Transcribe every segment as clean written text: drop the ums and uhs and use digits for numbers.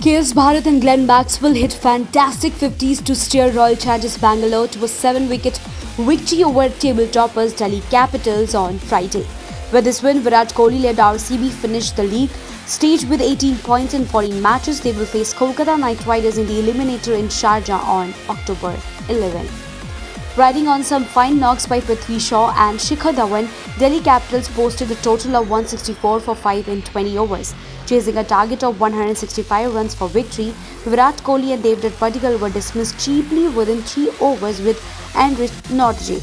KS Bharat and Glenn Maxwell hit fantastic 50s to steer Royal Challengers Bangalore to a 7-wicket victory over table toppers Delhi Capitals on Friday. With this win, Virat Kohli-led RCB finished the league stage with 18 points in 14 matches. They will face Kolkata Knight Riders in the eliminator in Sharjah on October 11. Riding on some fine knocks by Prithvi Shaw and Shikhar Dhawan, Delhi Capitals posted a total of 164 for 5 in 20 overs. Chasing a target of 165 runs for victory, Virat Kohli and Devdutt Padikkal were dismissed cheaply within 3 overs with Enrich Nortje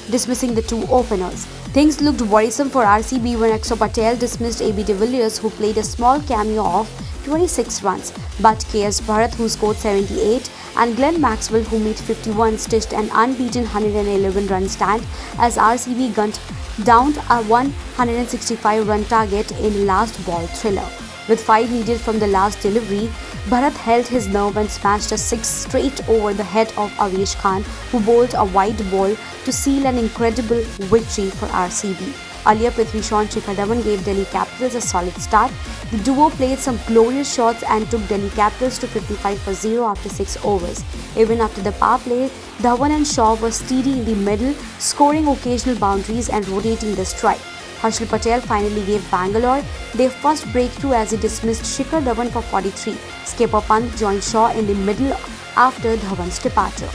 dismissing the two openers. Things looked worrisome for RCB when Axar Patel dismissed AB de Villiers, who played a small cameo of 26 runs, but KS Bharat, who scored 78, and Glenn Maxwell, who made 51, stitched an unbeaten 111-run stand as RCB gunned down a 165-run target in last ball thriller. With 5 needed from the last delivery, Bharat held his nerve and smashed a 6 straight over the head of Avesh Khan, who bowled a wide ball to seal an incredible victory for RCB. Earlier, Prithvi Shaw and Shikhar Dhawan gave Delhi Capitals a solid start. The duo played some glorious shots and took Delhi Capitals to 55 for 0 after 6 overs. Even after the power play, Dhawan and Shaw were steady in the middle, scoring occasional boundaries and rotating the strike. Harshal Patel finally gave Bangalore their first breakthrough as he dismissed Shikhar Dhawan for 43. Skipper Pant joined Shaw in the middle after Dhawan's departure.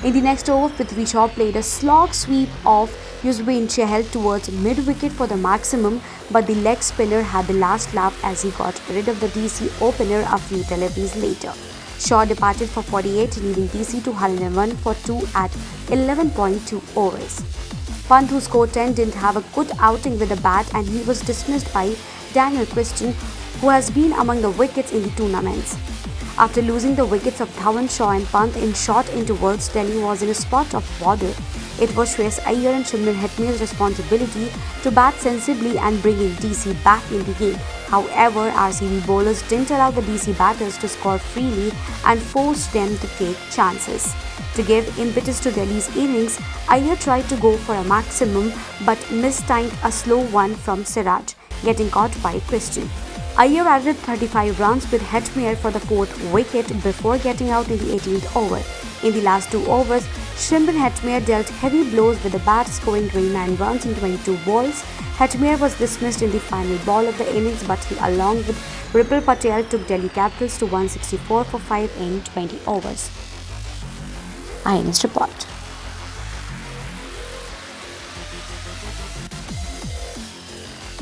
In the next over, Prithvi Shaw played a slog sweep of Yuzvendra Chahal towards mid-wicket for the maximum, but the leg spinner had the last laugh as he got rid of the DC opener a few deliveries later. Shaw departed for 48, leaving DC to 101 for 2 at 11.2 overs. Pant, who scored 10, didn't have a good outing with the bat and he was dismissed by Daniel Christian, who has been among the wickets in the tournaments. After losing the wickets of Dhawan, Shaw and Pant in short intervals, Delhi was in a spot of bother. It was Shreyas Iyer and Shimron Hetmier's responsibility to bat sensibly and bring in DC back in the game. However, RCB bowlers didn't allow the DC batters to score freely and forced them to take chances. To give impetus to Delhi's innings, Iyer tried to go for a maximum but mistimed a slow one from Siraj, getting caught by Christian. Iyer added 35 runs with Hetmier for the 4th wicket before getting out in the 18th over. In the last 2 overs, Shimron Hetmier dealt heavy blows with the bat, scoring 29 runs in 22 balls. Hetmier was dismissed in the final ball of the innings, but he, along with Ripple Patel, took Delhi Capitals to 164 for 5 in 20 overs. INS report.